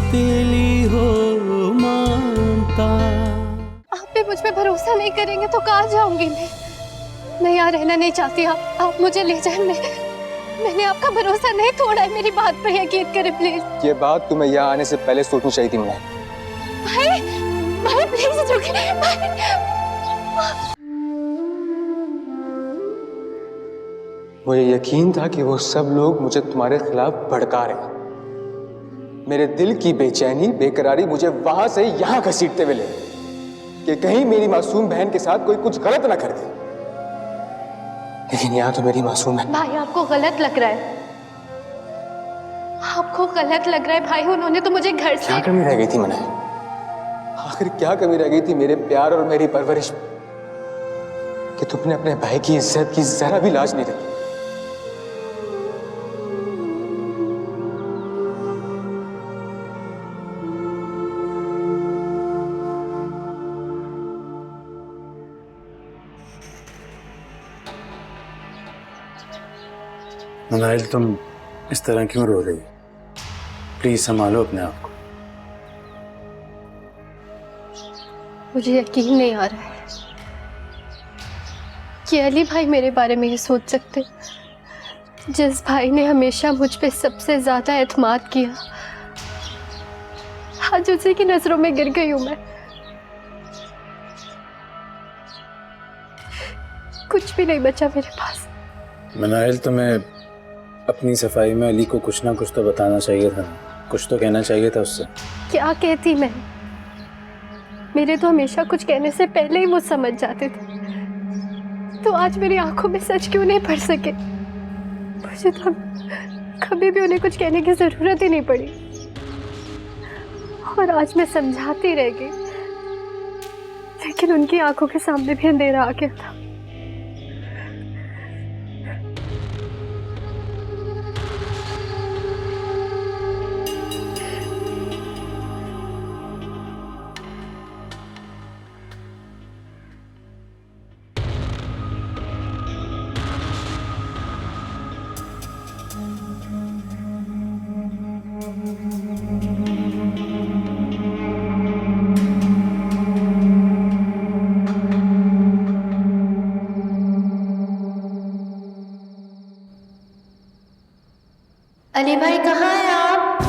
सौतेली हो मानता। आप भी मुझ पे भरोसा नहीं करेंगे तो कहाँ जाऊंगी मैं यहाँ रहना नहीं चाहती। आप मुझे ले जाए। मैंने आपका भरोसा नहीं तोड़ा है, मेरी बात पर यकीन करें प्लीज। ये बात तुम्हें यहाँ आने से पहले सोचनी चाहिए थी मुन्ना। भाई भाई प्लीज रुकिए भाई। मुझे यकीन था कि वो सब लोग मुझे तुम्हारे खिलाफ भड़का रहे हैं। मेरे दिल की बेचैनी बेकरारी मुझे वहां से यहां घसीटते हुए ले कि कहीं मेरी मासूम बहन के साथ कोई कुछ गलत ना कर दे। लेकिन यहाँ तो मेरी मासूम है। भाई आपको गलत लग रहा है, आपको गलत लग रहा है भाई। उन्होंने तो मुझे घर से क्या कमी रह गई थी मना? आखिर क्या कमी रह गई थी मेरे प्यार और मेरी परवरिश कि तुमने अपने भाई की इज्जत की जरा भी लाज नहीं रखी। मनाइल, तुम इस तरह क्यों रो रही? प्लीज संभालो अपने आप को। मुझे यकीन नहीं आ रहा है कि अली भाई मेरे बारे में ये सोच सकते। जिस भाई ने हमेशा मुझ पे सबसे ज्यादा एतमाद किया, आज उसी की नजरों में गिर गई हूं मैं। कुछ भी नहीं बचा मेरे पास। मनाइल, तुम्हें अपनी सफाई में अली को कुछ ना कुछ तो बताना चाहिए था, कुछ तो कहना चाहिए था उससे। क्या कहती मैं? मेरे तो हमेशा कुछ कहने से पहले ही वो समझ जाते थे। तो आज मेरी आंखों में सच क्यों नहीं पड़ सके? मुझे तो कभी भी उन्हें कुछ कहने की जरूरत ही नहीं पड़ी। और आज मैं समझाती रह गई, लेकिन उनकी आंखों के सामने भी अंधेरा आ गया था। अली भाई कहाँ हैं आप?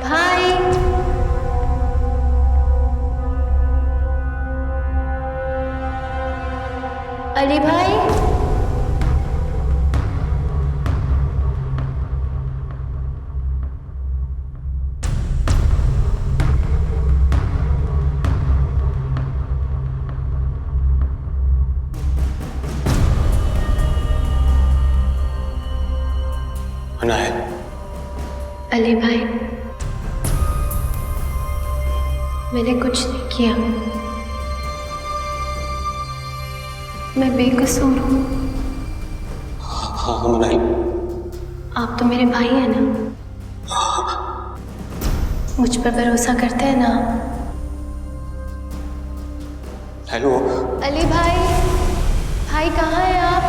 भाई, अली भाई, अली भाई, मैंने कुछ नहीं किया। मैं बेकसूर हूँ। हाँ मनाइल, आप तो मेरे भाई हैं ना? मुझ पर भरोसा करते हैं ना? हेलो अली भाई, भाई कहाँ हैं आप?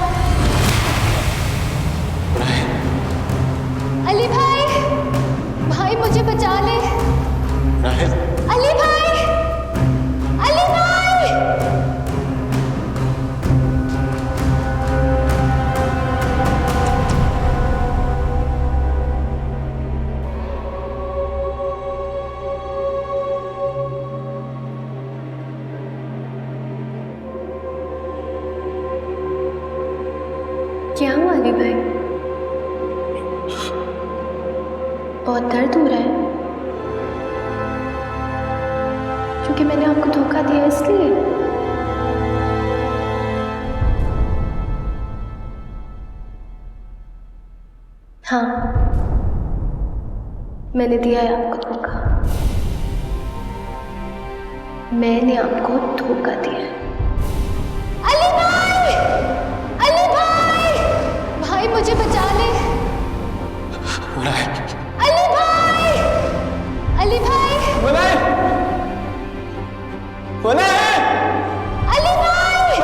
अली भाई, भाई मुझे बचा ले। अली भाई, अली भाई। क्या हुआ अली भाई? बहुत दर्द हो रहा है? क्योंकि मैंने आपको धोखा दिया इसलिए? हाँ, मैंने दिया है आपको धोखा। मैंने आपको धोखा दिया है। अली भाई! अली भाई! भाई मुझे बचा ले। अली भाई! अली भाई! अली भाई!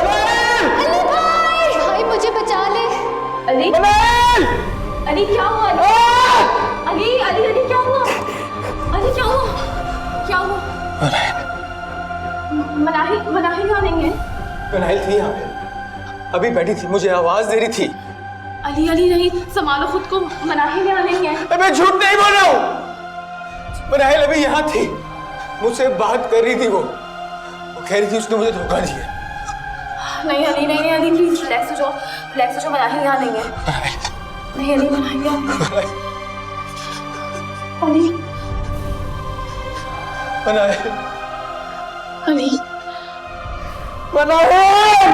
अली भाई! भाई मुझे बचा ले। अली! मनाहिल मनाहिल यहाँ नहीं है। मनाहिल थी यहाँ पे, अभी बैठी थी, मुझे आवाज दे रही थी। अली अली नहीं, संभालो खुद को, मनाहिल यहाँ नहीं है। मैं झूठ नहीं बोल रहा हूँ, मनाहिल अभी यहाँ थी, मुझसे बात कर रही थी। वो कह रही थी उसने मुझे धोखा दिया। नहीं अली नहीं अली, प्लीज रिलैक्स हो जाओ, मनाहिल यहाँ नहीं है। नहीं अली, मनाहिल यहाँ नहीं है। अली मनाहिल, अली मनाहिल,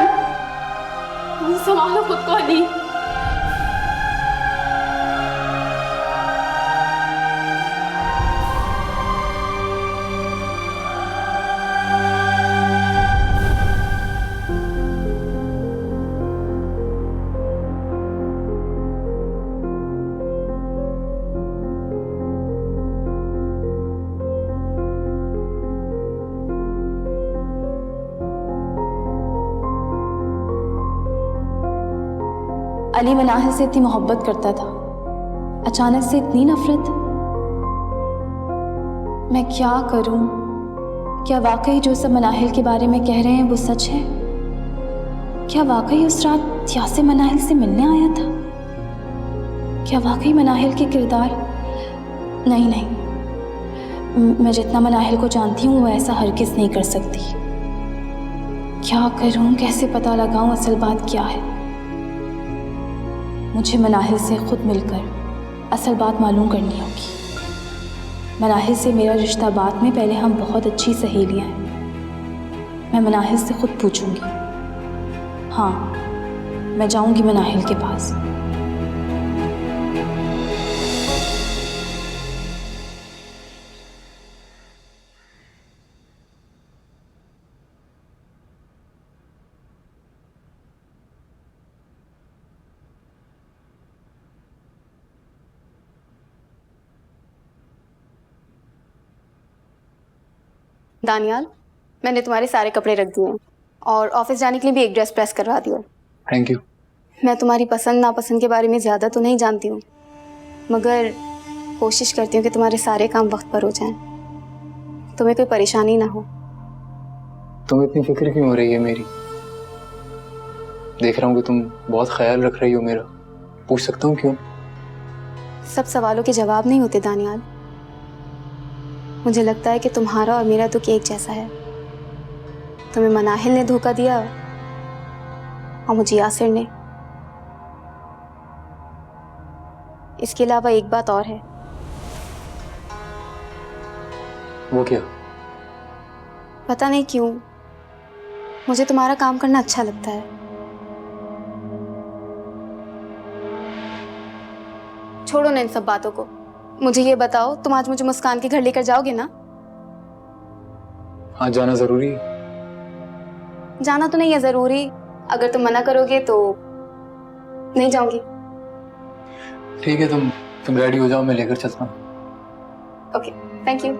संभालो खुद को अली। अली मनाहिल से इतनी मोहब्बत करता था, अचानक से इतनी नफरत। मैं क्या करूं? क्या वाकई जो सब मनाहिल के बारे में कह रहे हैं वो सच है? क्या वाकई उस रात यासिर मनाहिल से मिलने आया था? क्या वाकई मनाहिल के किरदार? नहीं, मैं जितना मनाहिल को जानती हूँ वो ऐसा हरगिज़ नहीं कर सकती। क्या करूं? कैसे पता लगाऊं असल बात क्या है? मुझे मनाहिल से खुद मिलकर असल बात मालूम करनी होगी। मनाहिल से मेरा रिश्ता बाद में, पहले हम बहुत अच्छी सहेलियां हैं। मैं मनाहिल से खुद पूछूंगी। हाँ, मैं जाऊंगी मनाहिल के पास। दानियाल, मैंने तुम्हारे सारे कपड़े रख दिए हैं और ऑफिस जाने के लिए भी एक ड्रेस प्रेस करवा दिया। Thank you. मैं तुम्हारी पसंद नापसंद के बारे में ज़्यादा तो नहीं जानती हूँ, मगर कोशिश करती हूँ कि तुम्हारे सारे काम वक्त पर हो जाएं, तुम्हें कोई परेशानी ना हो। तुम्हें इतनी फिक्र क्यों हो रही है मेरी? देख रहा हूँ कि तुम बहुत ख्याल रख रही हो मेरा। पूछ सकता हूँ क्यों? सब सवालों के जवाब नहीं होते दानियाल। मुझे लगता है कि तुम्हारा और मेरा दुख एक जैसा है। तुम्हें मनाहिल ने धोखा दिया और मुझे यासिर ने। इसके अलावा एक बात और है। वो क्या? पता नहीं क्यों मुझे तुम्हारा काम करना अच्छा लगता है। छोड़ो ना इन सब बातों को, मुझे ये बताओ, तुम आज मुझे मुस्कान के घर लेकर जाओगे ना? हाँ, जाना जरूरी है। जाना तो नहीं है जरूरी, अगर तुम मना करोगे तो नहीं जाऊंगी। ठीक है, तुम रेडी हो जाओ, मैं लेकर चलता हूँ। Okay, thank you.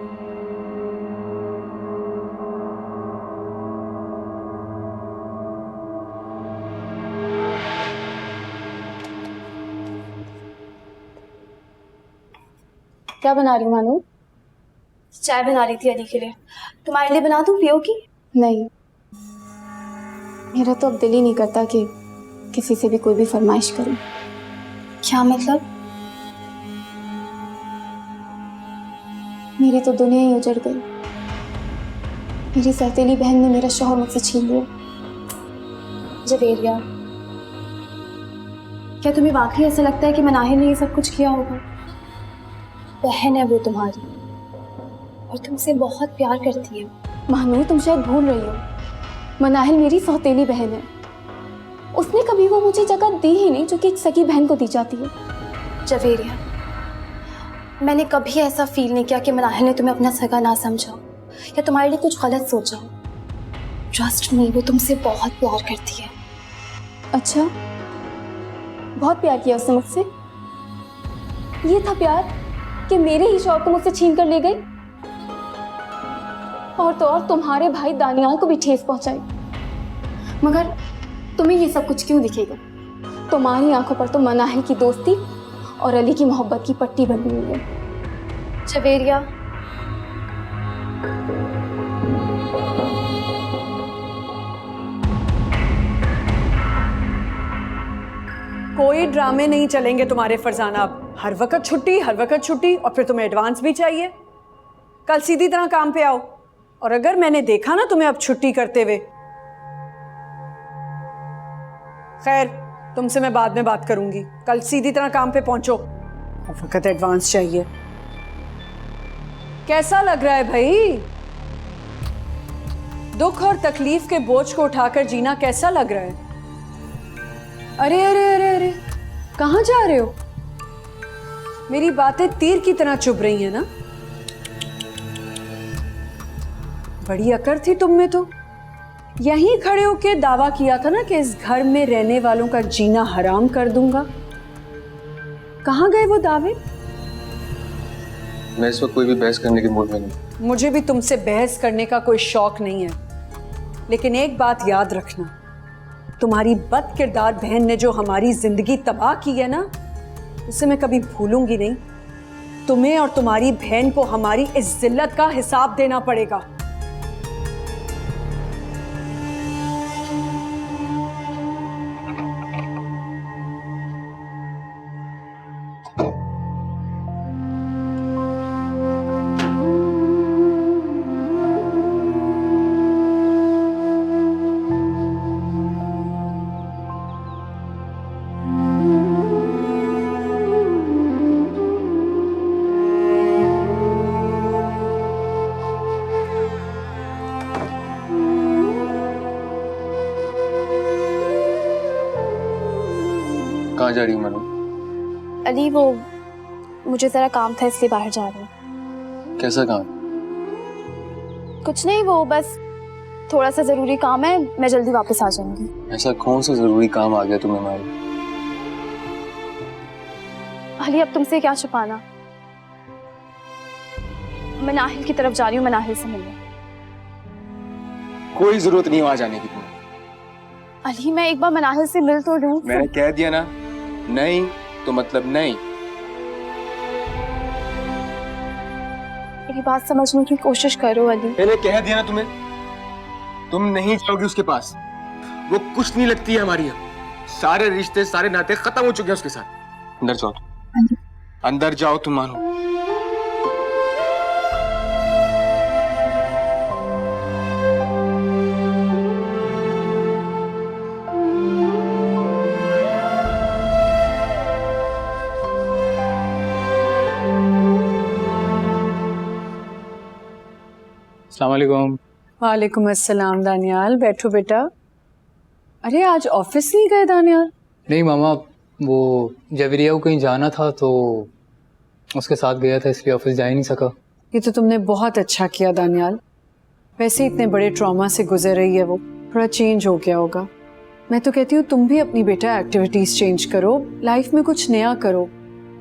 क्या बना रही हो मानू? चाय बना रही थी अली के लिए। तुम्हारे लिए बना दूं, पियोगी? नहीं, मेरा तो अब दिल ही नहीं करता कि किसी से भी कोई भी फरमाइश करूं। क्या मतलब? मेरी तो दुनिया ही उजड़ गई। मेरी सौतेली बहन ने मेरा शौहर मुझसे छीन लिया। जवेरिया, क्या तुम्हें वाकई ऐसा लगता है कि मनाहिल ने ये सब कुछ किया होगा? बहन है वो तुम्हारी और तुमसे बहुत प्यार करती है। मानू, तुम शायद भूल रही हो, मनाहिल मेरी सौतेली बहन है। उसने कभी वो मुझे जगह दी ही नहीं जो कि एक सगी बहन को दी जाती है। जवेरिया, मैंने कभी ऐसा फील नहीं किया कि मनाहिल ने तुम्हें अपना सगा ना समझा या तुम्हारे लिए कुछ गलत सोचा। ट्रस्ट मी, वो तुमसे बहुत प्यार करती है। अच्छा, बहुत प्यार किया उसने मुझसे? ये था प्यार कि मेरे ही शौक को मुझसे छीन कर ले गई और तो और तुम्हारे भाई दानियाल को भी ठेस पहुंचाई। मगर तुम्हें ये सब कुछ क्यों दिखेगा? तुम्हारी आंखों पर तो मनाहिल की दोस्ती और अली की मोहब्बत की पट्टी बनी हुई है। जवेरिया, कोई ड्रामे नहीं चलेंगे तुम्हारे फरजाना। अब हर वक्त छुट्टी, हर वक्त छुट्टी, और फिर तुम्हें एडवांस भी चाहिए। कल सीधी तरह काम पे आओ, और अगर मैंने देखा ना तुम्हें अब छुट्टी करते हुए, खैर तुमसे मैं बाद में बात करूंगी। कल सीधी तरह काम पे पहुंचो, हर वक्त एडवांस चाहिए। कैसा लग रहा है भाई? दुख और तकलीफ के बोझ को उठाकर जीना कैसा लग रहा है? अरे अरे अरे अरे, कहाँ जा रहे हो? मेरी बातें तीर की तरह चुभ रही हैं ना? बड़ी अकड़ थी तुम में तो। यहीं खड़े होके दावा किया था ना कि इस घर में रहने वालों का जीना हराम कर दूंगा। कहाँ गए वो दावे? मैं इस वक्त कोई भी बहस करने के मूड में नहीं। मुझे भी तुमसे बहस करने का कोई शौक नहीं है, लेकिन एक बात याद रखना, तुम्हारी बद किरदार बहन ने जो हमारी जिंदगी तबाह की है ना, उसे मैं कभी भूलूंगी नहीं। तुम्हें और तुम्हारी बहन को हमारी इस जिल्लत का हिसाब देना पड़ेगा। कहाँ जा रही हूँ मनु? अली वो मुझे ज़रा काम था इसलिए बाहर जा रही हूँ। कैसा काम? कुछ नहीं, वो बस थोड़ा सा ज़रूरी काम है, मैं जल्दी वापस आ जाऊंगी। ऐसा कौन सा जरूरी काम आ गया तुम्हें मालूम? अली अब तुमसे क्या छुपाना, मैं नाहिल की तरफ जा रही हूँ, मैं नाहिल से मिलने। कोई जरूरत नहीं वहां जाने की तुम्हें। अली मैं एक बार मनाहिल से मिल तो लूं। मैंने कह दिया ना, नहीं तो मतलब नहीं। मेरी बात समझने की कोशिश करो अली। मैंने कह दिया ना तुम्हें, तुम नहीं जाओगी उसके पास। वो कुछ नहीं लगती है हमारी। सारे रिश्ते, सारे नाते खत्म हो चुके हैं उसके साथ। अंदर जाओ, अंदर जाओ तुम मानो। अस्सलाम वालेकुम। वालेकुम अस्सलाम। दानियाल बैठो बेटा। अरे आज ऑफिस नहीं गए दानियाल? नहीं मामा, वो जवेरिया को कहीं जाना था तो उसके साथ गया था, इसलिए ऑफिस जा ही नहीं सका। ये तो तुमने बहुत अच्छा किया दानियाल। वैसे इतने बड़े ट्रॉमा से गुजर रही है वो, थोड़ा चेंज हो गया होगा। मैं तो कहती हूँ तुम भी अपनी बेटा एक्टिविटीज चेंज करो, लाइफ में कुछ नया करो।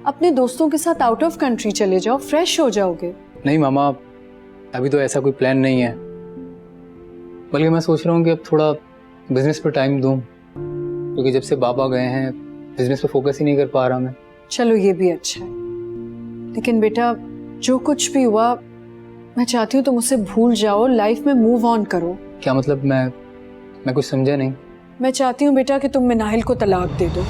अपने दोस्तों के साथ आउट ऑफ कंट्री चले जाओ, फ्रेश हो जाओगे। नहीं मामा, अभी तो ऐसा कोई प्लान नहीं है, बल्कि मैं सोच रहा हूँ कि अब थोड़ा बिजनेस पर टाइम दूँ, क्योंकि जब से बाबा गए हैं बिजनेस पे फोकस ही नहीं कर पा रहा मैं। चलो ये भी अच्छा है, लेकिन बेटा जो कुछ भी हुआ मैं चाहती हूँ तुम उसे भूल जाओ, लाइफ में मूव ऑन करो। क्या मतलब? मैं कुछ समझा नहीं। मैं चाहती हूँ बेटा कि तुम मिनाहिल को तलाक दे दो।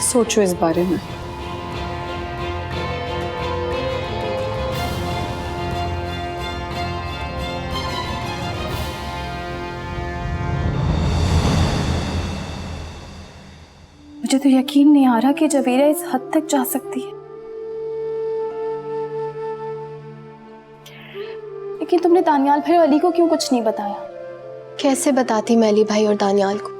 सोचो इस बारे में। मुझे तो यकीन नहीं आ रहा कि जवेरिया इस हद तक जा सकती है। लेकिन तुमने दानियाल भाई और अली को क्यों कुछ नहीं बताया? कैसे बताती मैं अली भाई और दानियाल को?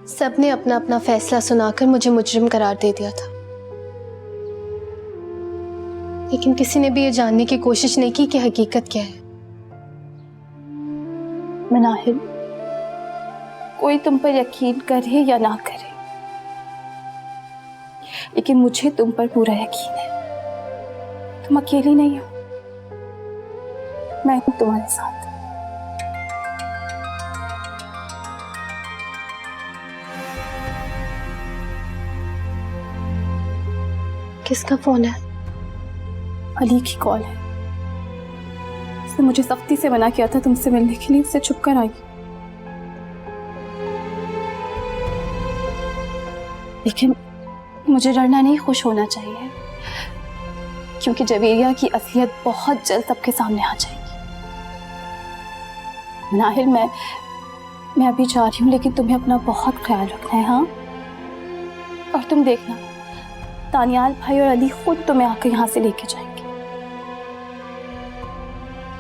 सबने अपना अपना फैसला सुनाकर मुझे मुजरिम करार दे दिया था, लेकिन किसी ने भी ये जानने की कोशिश नहीं की कि हकीकत क्या है। मनाहिल, कोई तुम पर यकीन करे या ना करे, लेकिन मुझे तुम पर पूरा यकीन है। तुम अकेली नहीं हो, मैं हूं तुम्हारे साथ। किसका फोन है? अली की कॉल है। उसने मुझे सख्ती से मना किया था तुमसे मिलने के लिए, उससे छुप कर आई। लेकिन मुझे डरना नहीं, खुश होना चाहिए, क्योंकि जवेरिया की असलियत बहुत जल्द सबके सामने आ जाएगी। नाहिल, मैं अभी जा रही हूँ, लेकिन तुम्हें अपना बहुत ख्याल रखना है। हाँ, और तुम देखना, दानियाल भाई और अली खुद तुम्हें आकर यहाँ से लेके जाएंगे।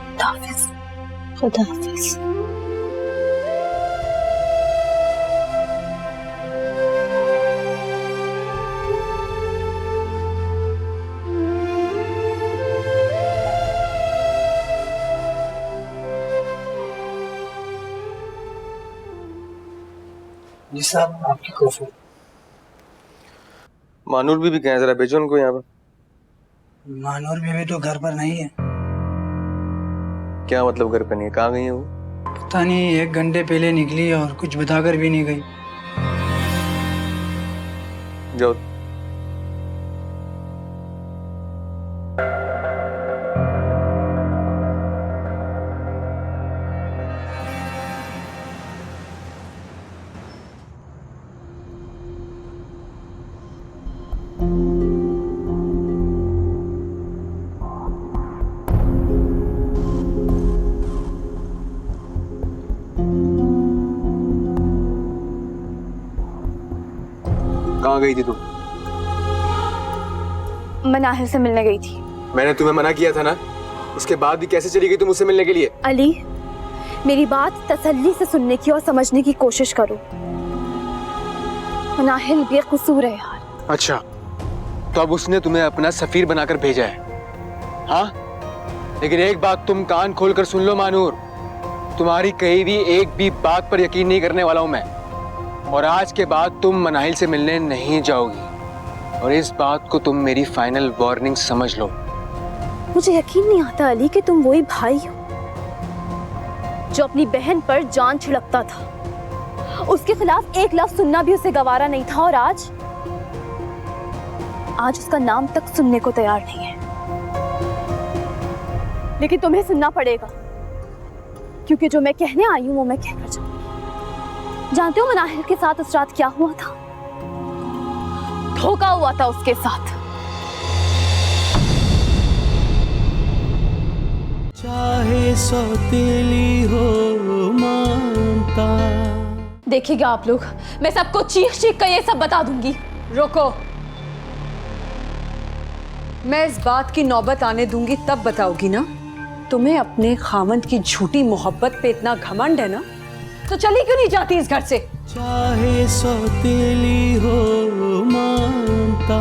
खुदा हाफिज। खुदा हाफिज। जी साहब, आपकी कॉफी। मानूर भी कहें, जरा भेजो उनको यहाँ पर। मानूर बीवी तो घर पर नहीं है। क्या मतलब घर पर नहीं है? कहाँ गई है वो? पता नहीं, 1 घंटे पहले निकली और कुछ बताकर भी नहीं गई। जाओ। कहाँ गई थी तुम? मैं नाहिल से मिलने गई थी। मैंने तुम्हें मना किया था ना, उसके बाद भी कैसे चली गई तुम उससे मिलने के लिए? अली, मेरी बात तसल्ली से सुनने की और समझने की कोशिश करो। नाहिल बेकसूर है यार। अच्छा, तो अब उसने तुम्हें अपना सफीर बनाकर भेजा है? हाँ, लेकिन एक बात तुम कान खोलकर सुन लो मानूर, तुम्हारी कही भी एक भी बात पर यकीन नहीं करने वाला हूं मैं। और आज के बाद तुम मनाहिल से मिलने नहीं जाओगी, और इस बात को तुम मेरी फाइनल वार्निंग समझ लो। मुझे यकीन नहीं आता अली कि तुम वही भाई हो जो अपनी बहन पर जान छिड़कता था। उसके खिलाफ एक लफ्ज सुनना भी उसे गवारा नहीं था, और आज उसका नाम तक सुनने को तैयार नहीं है। लेकिन तुम्हें सुनना पड़ेगा, क्योंकि जो मैं कहने आई हूं वो मैं कहकर जाऊंगी। जानते हो मनाहिल के साथ उस रात क्या हुआ था? धोखा हुआ था उसके साथ। चाहे सौतेली हो मानता। देखिएगा आप लोग, मैं सबको चीख चीख कर ये सब बता दूंगी। रोको, मैं इस बात की नौबत आने दूंगी तब बताओगी ना। तुम्हें अपने खामंद की झूठी मोहब्बत पे इतना घमंड है ना, तो चली क्यों नहीं जाती इस घर से? चाहे सौतेली हो मानता।